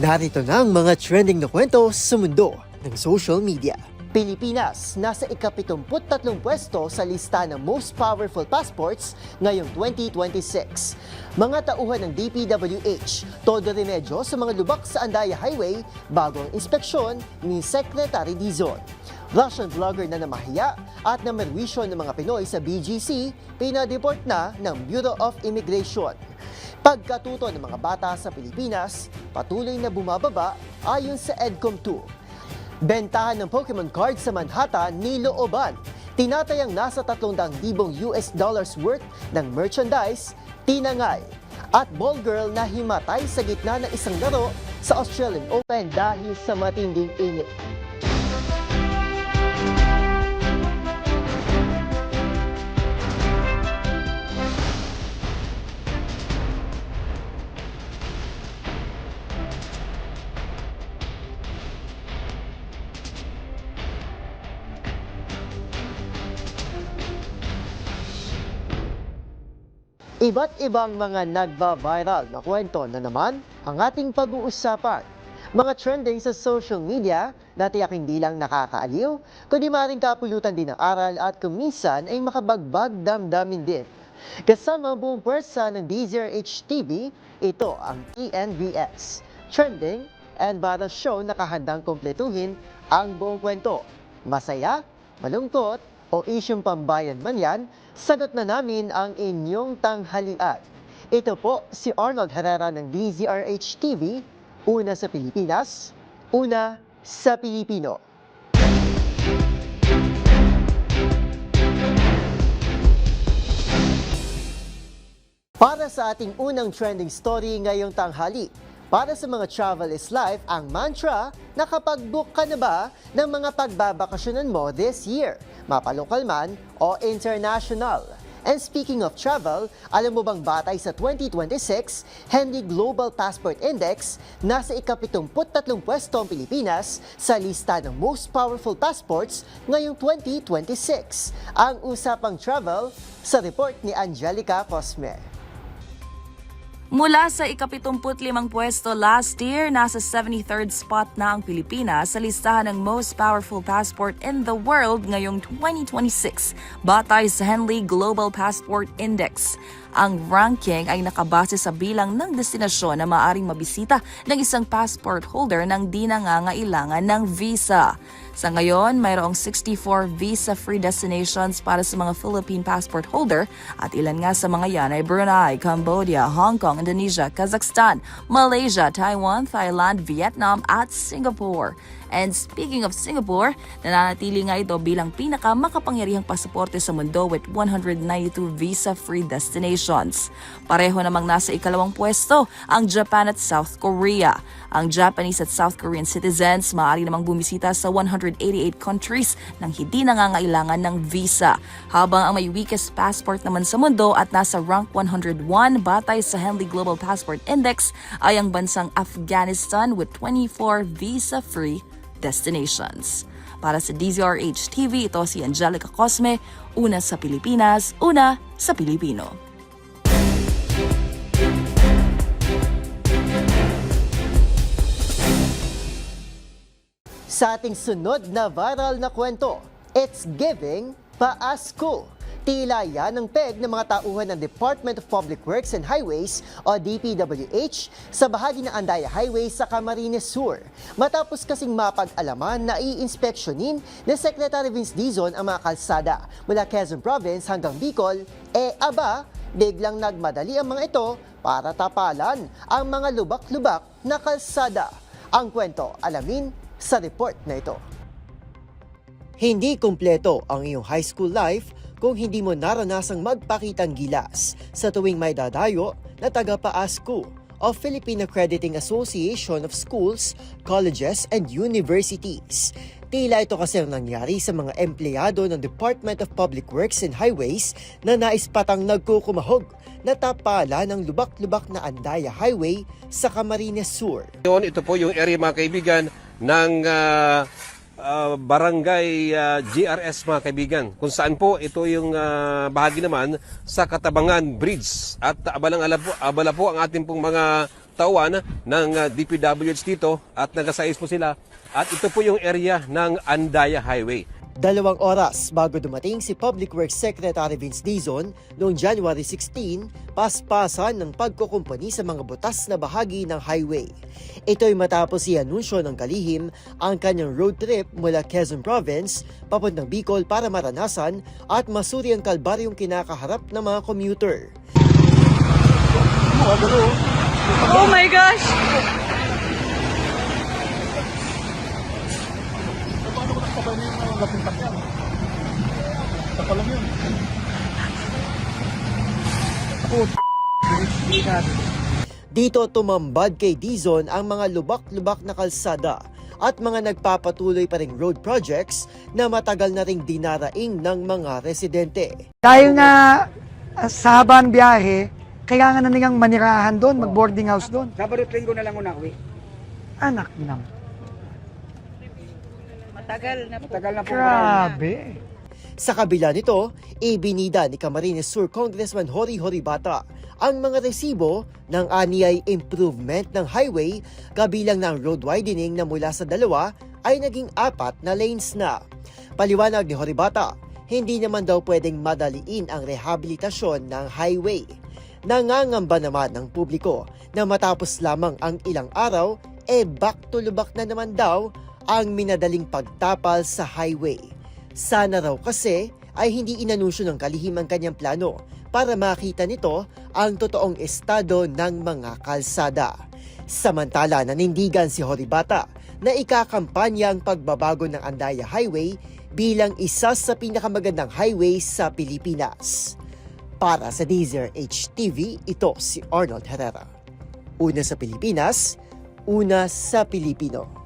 Narito na ang mga trending na kwento sa mundo ng social media. Pilipinas, nasa ika-73 pwesto sa lista ng most powerful passports ngayong 2026. Mga tauhan ng DPWH, todo remedyo sa mga lubak sa Andaya Highway bago ang inspeksyon ni Secretary Dizon. Russian vlogger na namahiya at namerwisyo ng mga Pinoy sa BGC, pinadeport na ng Bureau of Immigration. Pagkatuto ng mga bata sa Pilipinas, patuloy na bumababa ayon sa EDCOM2. Bentahan ng Pokemon cards sa Manhattan nilooban. Tinatayang nasa $300,000 worth ng merchandise, tinangay. At ball girl na himatay sa gitna ng isang laro sa Australian Open dahil sa matinding init. Iba't ibang mga nagva-viral na kwento na naman ang ating pag-uusapan. Mga trending sa social media na tiyak hindi lang nakakaaliw, kundi maaaring kapulutan din ng aral at kuminsan ay makabagbag damdamin din. Kasama buong pwersa ng DZRH TV, ito ang TNVS. Trending and Viral Show na kahandang kumpletuhin ang buong kwento. Masaya, malungkot, o isyong pambayan man yan, sagot na namin ang inyong tanghalian. Ito po si Arnold Herrera ng DZRH TV, una sa Pilipinas, una sa Pilipino. Para sa ating unang trending story ngayong tanghali, para sa mga travel is life, ang mantra, nakapag-book ka na ba ng mga pagbabakasyonan mo this year? Mapalokal man o international. And speaking of travel, alam mo bang batay sa 2026 Henley Global Passport Index, nasa ika-73 pwesto ang Pilipinas sa lista ng most powerful passports ngayong 2026. Ang usapang travel sa report ni Angelica Cosme. Mula sa ika-75 pwesto last year, nasa 73rd spot na ang Pilipinas sa listahan ng most powerful passport in the world ngayong 2026, batay sa Henley Global Passport Index. Ang ranking ay nakabase sa bilang ng destinasyon na maaaring mabisita ng isang passport holder nang di nangangailangan ng visa. Sa ngayon, mayroong 64 visa-free destinations para sa mga Philippine passport holder at ilan nga sa mga yan ay Brunei, Cambodia, Hong Kong, Indonesia, Kazakhstan, Malaysia, Taiwan, Thailand, Vietnam at Singapore. And speaking of Singapore, nananatili nga ito bilang pinakamakapangyarihang pasaporte sa mundo with 192 visa-free destinations. Pareho namang nasa ikalawang pwesto ang Japan at South Korea. Ang Japanese at South Korean citizens maaari namang bumisita sa 188 countries nang hindi nangangailangan ng visa. Habang ang may weakest passport naman sa mundo at nasa rank 101 batay sa Henley Global Passport Index ay ang bansang Afghanistan with 24 visa-free destinations. Para sa DZRH TV, ito si Angelica Cosme, una sa Pilipinas, una sa Pilipino. Sa ating sunod na viral na kwento, it's giving Pasko. Tila yan ang peg ng mga tauhan ng Department of Public Works and Highways o DPWH sa bahagi ng Andaya Highway sa Camarines Sur. Matapos kasing mapag-alaman na i-inspeksyonin ni Secretary Vince Dizon ang mga kalsada mula Quezon Province hanggang Bicol, biglang nagmadali ang mga ito para tapalan ang mga lubak-lubak na kalsada. Ang kwento, alamin sa report na ito. Hindi kumpleto ang iyong high school life kung hindi mo naranasang magpakitang gilas sa tuwing may dadayo na taga-Pasko o Philippine Accrediting Association of Schools, Colleges, and Universities. Tila ito kasi ang nangyari sa mga empleyado ng Department of Public Works and Highways na nais patang nagkukumahog na tapala ng lubak-lubak na Andaya Highway sa Camarines Sur. Ito po yung area mga kaibigan ng Barangay GRS mga kaibigan, kung saan po ito yung bahagi naman sa Katabangan Bridge at abala po ang ating pong mga tauhan ng DPWH dito at nagasayos po sila. At ito po yung area ng Andaya Highway. 2 oras bago dumating si Public Works Secretary Vince Dizon noong January 16, paspasan ng pagkukumpani sa mga butas na bahagi ng highway. Ito'y matapos i-anunsyo ng kalihim ang kanyang road trip mula Quezon Province papuntang Bicol para maranasan at masuri ang kalbaryong kinakaharap ng mga commuter. Oh my gosh! Dito tumambad kay Dizon ang mga lubak-lubak na kalsada at mga nagpapatuloy pa ring road projects na matagal na ring dinaraing ng mga residente. Dahil nga sa habang biyahe, kailangan na nilang manirahan doon, mag-boarding house doon. Sabado at Linggo na lang una-uwi. Anak nang. Matagal na po. Grabe. Sa kabila nito, ibinida ni Camarines Sur Congressman Jory Horibata ang mga resibo ng aniyay improvement ng highway kabilang ng road widening na mula sa 2 ay naging 4 na lanes na. Paliwanag ni Horibata, hindi naman daw pwedeng madaliin ang rehabilitasyon ng highway. Nangangamba naman ng publiko na matapos lamang ang ilang araw, back to lubak na naman daw ang minadaling pagtapal sa highway. Sana raw kasi ay hindi inanunsyo ng kalihim ang kanyang plano para makita nito ang totoong estado ng mga kalsada. Samantala, nanindigan si Horibata na ikakampanya ang pagbabago ng Andaya Highway bilang isa sa pinakamagandang highway sa Pilipinas. Para sa DZRH TV, ito si Arnold Herrera. Una sa Pilipinas, una sa Pilipino.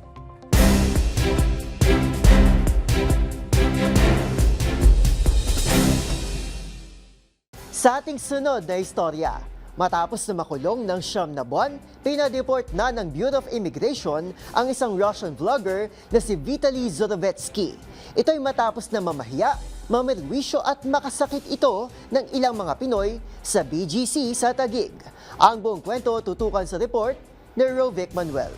Sa ating sunod na istorya, matapos na makulong ng 9 na buwan, pinadeport na ng Bureau of Immigration ang isang Russian vlogger na si Vitaly Zorovetsky. Ito'y matapos na mamahiya, mamerwisyo at makasakit ito ng ilang mga Pinoy sa BGC sa Taguig. Ang buong kwento tutukan sa report ni Rovic Manuel.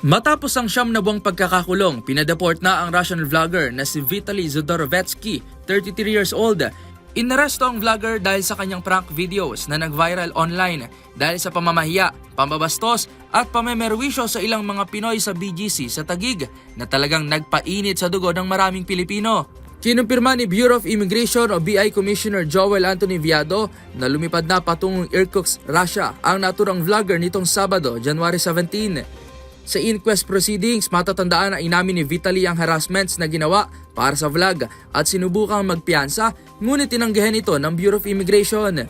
Matapos ang 9 na buwang pagkakakulong, pinadeport na ang Russian vlogger na si Vitaly Zorovetsky, 33 years old. Inaresto ang vlogger dahil sa kanyang prank videos na nag-viral online dahil sa pamamahiya, pambabastos at pamemerwisyo sa ilang mga Pinoy sa BGC sa Taguig na talagang nagpainit sa dugo ng maraming Pilipino. Kinumpirma ni Bureau of Immigration o BI Commissioner Joel Anthony Viado na lumipad na patungong Irkutsk, Russia ang naturang vlogger nitong Sabado, January 17. Sa inquest proceedings, matatandaan na inamin ni Vitaly ang harassments na ginawa para sa vlog at sinubukang magpiyansa ngunit tinanggihan ito ng Bureau of Immigration.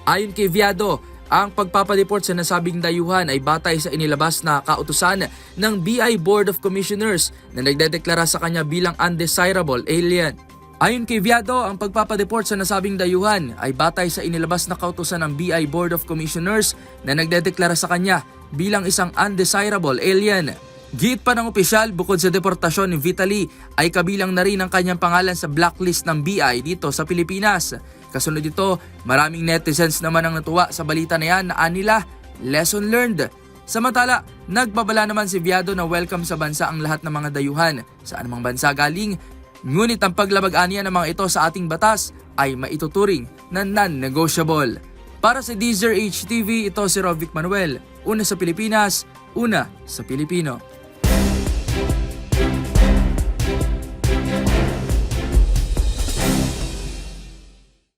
Ayon kay Viado, ang pagpapadeport sa nasabing dayuhan ay batay sa inilabas na kautusan ng BI Board of Commissioners na nagdedeklara sa kanya bilang undesirable alien. Ayon kay Viado, ang pagpapadeport sa nasabing dayuhan ay batay sa inilabas na kautusan ng BI Board of Commissioners na nagdedeklara sa kanya bilang isang undesirable alien. Giit pa ng opisyal, bukod sa deportasyon ni Vitaly ay kabilang na rin ang kanyang pangalan sa blacklist ng BI dito sa Pilipinas. Kasunod dito, maraming netizens naman ang natuwa sa balita na yan na anila, lesson learned. Samantala, nagbabala naman si Viado na welcome sa bansa ang lahat ng mga dayuhan sa anumang bansa galing. Ngunit ang paglabag-aniya ng mga ito sa ating batas ay maituturing na non-negotiable. Para sa DZRH TV, ito si Rovic Manuel. Una sa Pilipinas, una sa Pilipino.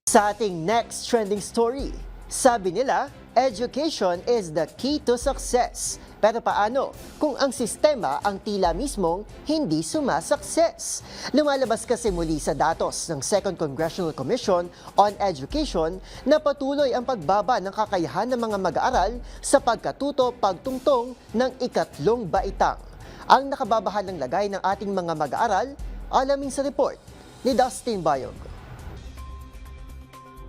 Sa ating next trending story, sabi nila, education is the key to success. Pero paano kung ang sistema ang tila mismong hindi sumasukses? Lumalabas kasi muli sa datos ng Second Congressional Commission on Education na patuloy ang pagbaba ng kakayahan ng mga mag-aaral sa pagkatuto-pagtungtong ng ikatlong baitang. Ang nakababahalang lagay ng ating mga mag-aaral, alamin sa report ni Dustin Bayog.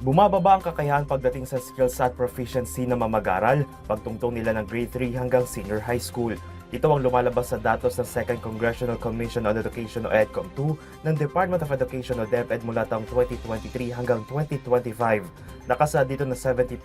Bumababa ang kakayahan pagdating sa skills at proficiency ng mga mag-aaral pagtungtong nila ng grade 3 hanggang senior high school. Ito ang lumalabas sa datos ng Second Congressional Commission on Education o EDCOM2 ng Department of Education o DepEd mula taong 2023 hanggang 2025. Nakasa dito na 70%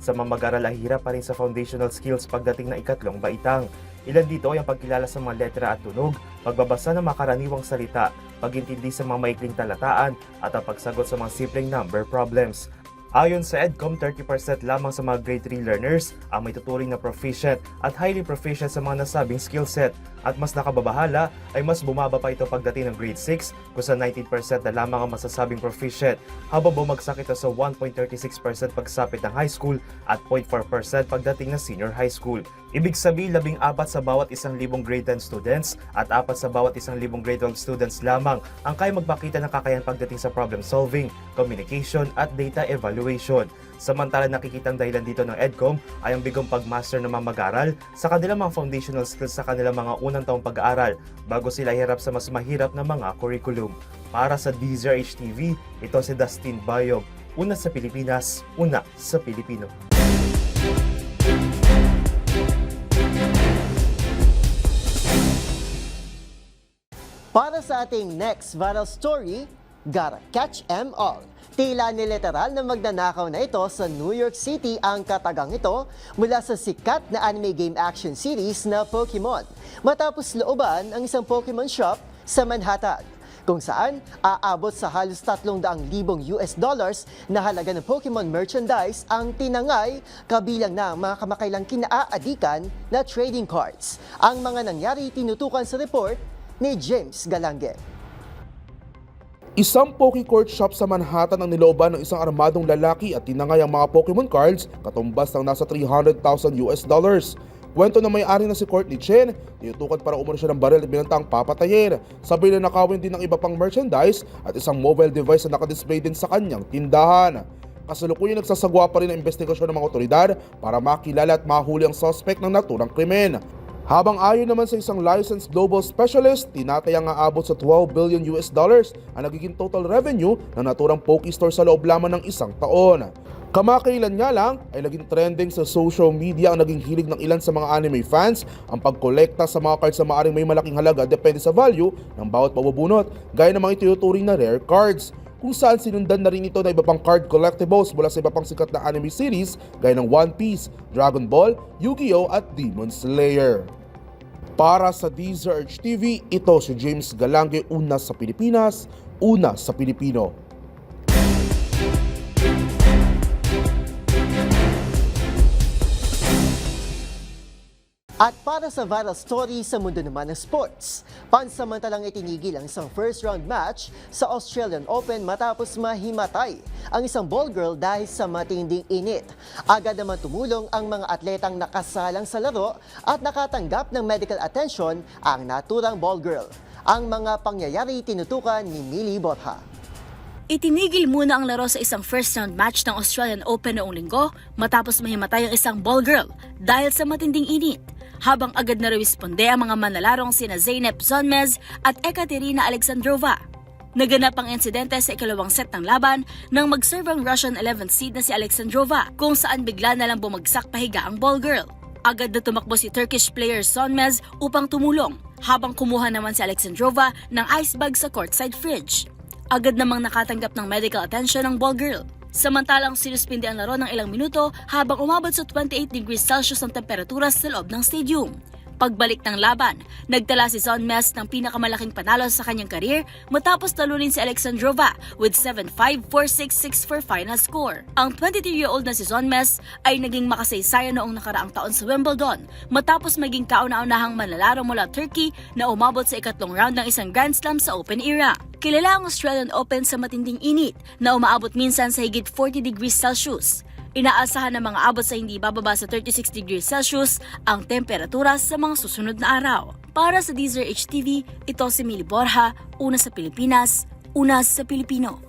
sa mga mag-aaral ay hirap pa rin sa foundational skills pagdating na ikatlong baitang. Ilan dito ay ang pagkilala sa mga letra at tunog, pagbabasa ng makaraniwang salita, pagintindi sa mga maikling talataan at ang pagsagot sa mga simpleng number problems. Ayon sa EDCOM, 30% lamang sa mga grade 3 learners ang may tuturing na proficient at highly proficient sa mga nasabing skill set. At mas nakababahala ay mas bumaba pa ito pagdating ng grade 6 kung sa 19% na lamang ang masasabing proficient, habang bumagsak ito sa 1.36% pagsapit ng high school at 0.4% pagdating ng senior high school. Ibig sabihin, 14 sa bawat 1,000 grade 10 students at 4 sa bawat 1,000 grade 12 students lamang ang kaya magpakita ng kakayahan pagdating sa problem solving, communication at data evaluation. Samantala, nakikitang dahilan dito ng EDCOM ay ang bigong pagmaster ng mga mag-aaral sa kanilang mga foundational skills sa kanilang mga unang taong pag-aaral bago sila hirap sa mas mahirap na mga curriculum. Para sa DZRH TV, ito si Dustin Bayog. Una sa Pilipinas, una sa Pilipino. Para sa ating next viral story, gotta catch 'em all. Tila niliteral na magnanakaw na ito sa New York City ang katagang ito mula sa sikat na anime game action series na Pokemon, matapos looban ang isang Pokemon shop sa Manhattan, kung saan aabot sa halos $300,000 na halaga ng Pokemon merchandise ang tinangay, kabilang na ang mga kamakailang kinaaadikan na trading cards. Ang mga nangyari tinutukan sa report ni James Galange. Isang Pokecourt shop sa Manhattan ang nilooban ng isang armadong lalaki at tinangay ang mga Pokemon cards katumbas ng nasa $300,000. Kwento na may-ari na si Courtney Chen, tinutukan para umano siya ng baril at binantang papatayin. Sabay na nakawin din ng iba pang merchandise at isang mobile device na nakadisplay din sa kanyang tindahan. Kasalukuyan nagsasagwa pa rin ang investigasyon ng mga otoridad para makilala at mahuli ang suspect ng naturang krimen. Habang ayon naman sa isang licensed global specialist, tinatayang aabot sa $12 billion ang nagiging total revenue ng naturang Pokestore sa loob lamang ng isang taon. Kamakailan nga lang ay naging trending sa social media ang naging hilig ng ilan sa mga anime fans ang pagkolekta sa mga cards na maaaring may malaking halaga depende sa value ng bawat pabubunot, gaya ng mga itinuturing na rare cards, kung saan sinundan na rin ito na iba pang card collectibles mula sa iba pang sikat na anime series gaya ng One Piece, Dragon Ball, Yu-Gi-Oh! At Demon Slayer. Para sa DZRH TV, ito si James Galange, una sa Pilipinas, una sa Pilipino. At para sa viral story sa mundo naman ng sports, pansamantalang itinigil ang isang first round match sa Australian Open matapos mahimatay ang isang ball girl dahil sa matinding init. Agad naman tumulong ang mga atletang nakasalang sa laro at nakatanggap ng medical attention ang naturang ball girl. Ang mga pangyayari tinutukan ni Millie Borja. Itinigil muna ang laro sa isang first round match ng Australian Open noong linggo matapos mahimatay ang isang ball girl dahil sa matinding init. Habang agad na responde ang mga manalarong sina Zeynep Zonmez at Ekaterina Alexandrova. Naganap ang insidente sa ikalawang set ng laban nang mag-serve ang Russian 11th seed na si Alexandrova, kung saan bigla na lang bumagsak pahiga ang ball girl. Agad na tumakbo si Turkish player Zonmez upang tumulong, habang kumuha naman si Alexandrova ng ice bag sa courtside fridge. Agad namang nakatanggap ng medical attention ang ball girl. Samantalang sinuspindi ang laro ng ilang minuto habang umabot sa 28 degrees Celsius ang temperatura sa loob ng stadium. Pagbalik ng laban, nagtala si Zonmez ng pinakamalaking panalo sa kanyang career matapos talunin si Alexandrova with 7-5, 4-6, 6-4 final score. Ang 23-year-old na si Zonmez ay naging makasaysayan noong nakaraang taon sa Wimbledon matapos maging kauna-unahang manlalaro mula Turkey na umabot sa ikatlong round ng isang Grand Slam sa Open era. Kilala ang Australian Open sa matinding init na umaabot minsan sa higit 40 degrees Celsius. Inaasahan na mga abot sa hindi bababa sa 36 degrees Celsius ang temperatura sa mga susunod na araw. Para sa DZRH TV, ito si Millie Borja, una sa Pilipinas, una sa Pilipino.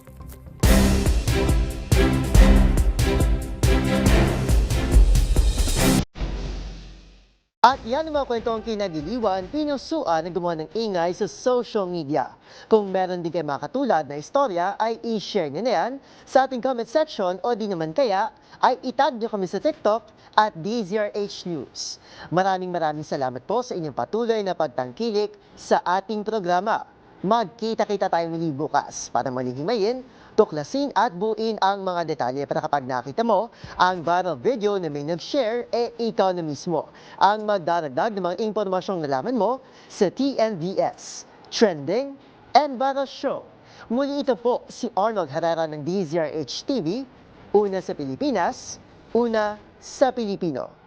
At yan ang mga kwentong kinagiliwan, pinusuan na gumawa ng ingay sa social media. Kung meron din kayo mga katulad na istorya, ay i-share nyo na yan sa ating comment section o di naman kaya ay itag nyo kami sa TikTok at DZRH News. Maraming salamat po sa inyong patuloy na pagtangkilik sa ating programa. Magkita-kita tayo muli bukas para maling himayin Tuklasin at buuin ang mga detalye para kapag nakita mo ang viral video na may nag-share, ikaw na mismo ang magdaragdag ng mga impormasyong nalaman mo sa TNVS, Trending and Viral Show. Muli ito po si Arnold Herrera ng DZRH TV, una sa Pilipinas, una sa Pilipino.